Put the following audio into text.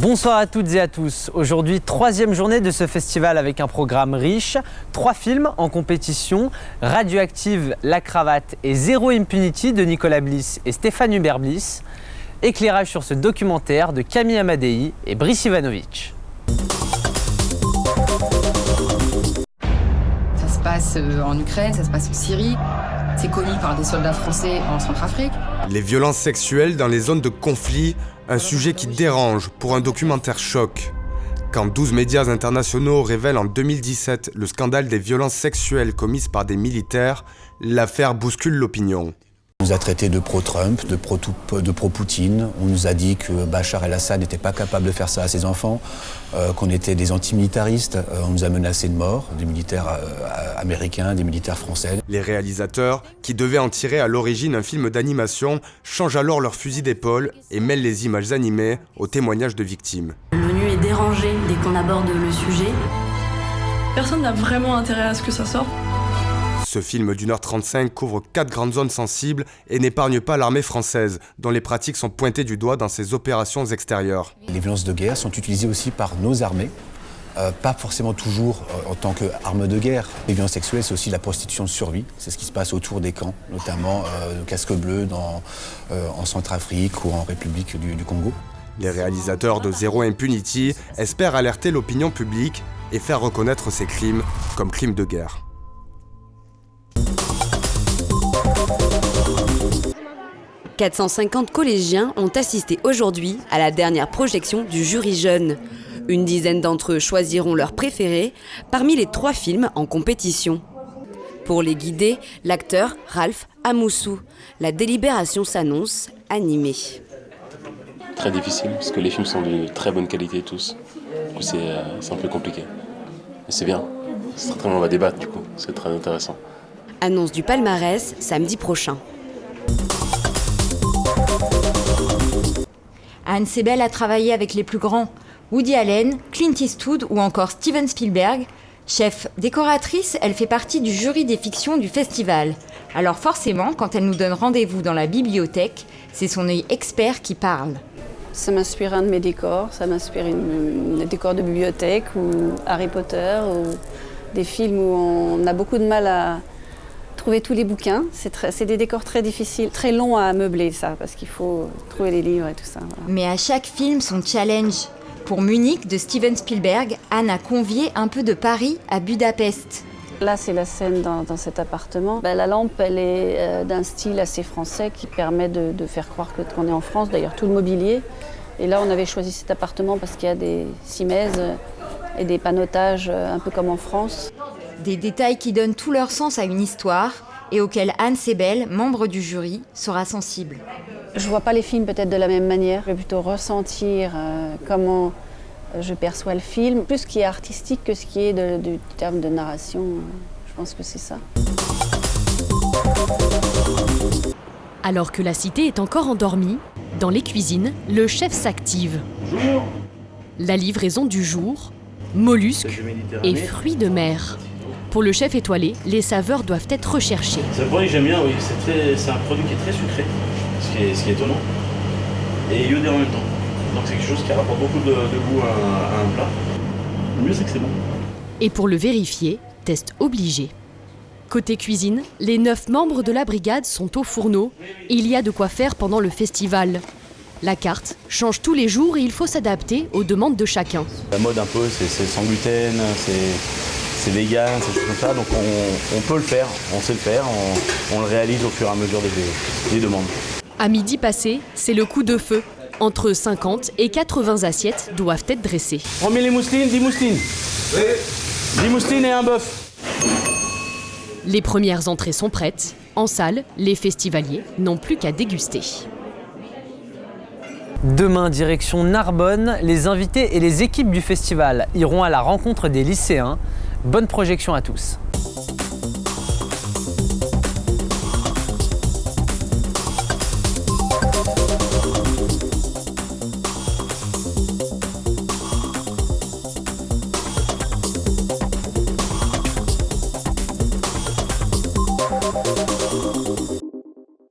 Bonsoir à toutes et à tous. Aujourd'hui, troisième journée de ce festival avec un programme riche. 3 films en compétition, Radioactive, La Cravate et Zero Impunity de Nicolas Bliss et Stéphane Hubert Bliss. Éclairage sur ce documentaire de Camille Amadei et Brice Ivanovic. Ça se passe en Ukraine, ça se passe en Syrie. C'est commis par des soldats français en Centrafrique. Les violences sexuelles dans les zones de conflit, un sujet qui dérange pour un documentaire choc. Quand 12 médias internationaux révèlent en 2017 le scandale des violences sexuelles commises par des militaires, l'affaire bouscule l'opinion. On nous a traités de pro-Trump, de pro-Poutine. On nous a dit que Bachar el-Assad n'était pas capable de faire ça à ses enfants, qu'on était des antimilitaristes. On nous a menacés de mort, des militaires américains, des militaires français. Les réalisateurs, qui devaient en tirer à l'origine un film d'animation, changent alors leur fusil d'épaule et mêlent les images animées aux témoignages de victimes. L'ONU est dérangée dès qu'on aborde le sujet. Personne n'a vraiment intérêt à ce que ça sorte. Ce film d'1h35 couvre 4 grandes zones sensibles et n'épargne pas l'armée française, dont les pratiques sont pointées du doigt dans ses opérations extérieures. Les violences de guerre sont utilisées aussi par nos armées, pas forcément toujours en tant qu'arme de guerre. Les violences sexuelles, c'est aussi la prostitution de survie. C'est ce qui se passe autour des camps, notamment le casque bleu en Centrafrique ou en République du Congo. Les réalisateurs de Zero Impunity espèrent alerter l'opinion publique et faire reconnaître ces crimes comme crimes de guerre. « 450 collégiens ont assisté aujourd'hui à la dernière projection du jury jeune. Une dizaine d'entre eux choisiront leur préféré parmi les 3 films en compétition. Pour les guider, l'acteur Ralph Amoussou. La délibération s'annonce animée. Très difficile, parce que les films sont de très bonne qualité tous. Du coup, c'est un peu compliqué. Mais c'est bien. On va débattre, du coup. C'est très intéressant. Annonce du palmarès samedi prochain. Anne Sebel a travaillé avec les plus grands, Woody Allen, Clint Eastwood ou encore Steven Spielberg. Chef décoratrice, elle fait partie du jury des fictions du festival. Alors forcément, quand elle nous donne rendez-vous dans la bibliothèque, c'est son œil expert qui parle. Ça m'inspire un de mes décors, ça m'inspire des décors de bibliothèque ou Harry Potter ou des films où on a beaucoup de mal à trouver tous les bouquins. C'est des décors très difficiles, très longs à meubler ça, parce qu'il faut trouver les livres et tout ça. Voilà. Mais à chaque film, son challenge. Pour Munich de Steven Spielberg, Anne a convié un peu de Paris à Budapest. Là, c'est la scène dans cet appartement. La lampe, elle est d'un style assez français qui permet de faire croire qu'on est en France. D'ailleurs, tout le mobilier. Et là, on avait choisi cet appartement parce qu'il y a des cimaises et des panotages un peu comme en France. Des détails qui donnent tout leur sens à une histoire et auxquels Anne Sebel, membre du jury, sera sensible. Je ne vois pas les films peut-être de la même manière. Je vais plutôt ressentir comment je perçois le film, plus ce qui est artistique que ce qui est du terme de narration. Je pense que c'est ça. Alors que la cité est encore endormie, dans les cuisines, le chef s'active. Bonjour. La livraison du jour, mollusques et fruits de mer. Pour le chef étoilé, les saveurs doivent être recherchées. C'est un produit que j'aime bien, oui. C'est un produit qui est très sucré, ce qui est étonnant, et iodé en même temps. Donc c'est quelque chose qui rapporte beaucoup de goût à un plat. Le mieux, c'est que c'est bon. Et pour le vérifier, test obligé. Côté cuisine, les 9 membres de la brigade sont au fourneau et il y a de quoi faire pendant le festival. La carte change tous les jours et il faut s'adapter aux demandes de chacun. La mode un peu, c'est sans gluten, c'est vegan, c'est choses comme ça, donc on peut le faire, on sait le faire, on le réalise au fur et à mesure des demandes. À midi passé, c'est le coup de feu. Entre 50 et 80 assiettes doivent être dressées. Remets les mousselines, 10 mousselines. Oui. 10 mousselines et un bœuf. Les premières entrées sont prêtes. En salle, les festivaliers n'ont plus qu'à déguster. Demain, direction Narbonne, les invités et les équipes du festival iront à la rencontre des lycéens. Bonne projection à tous.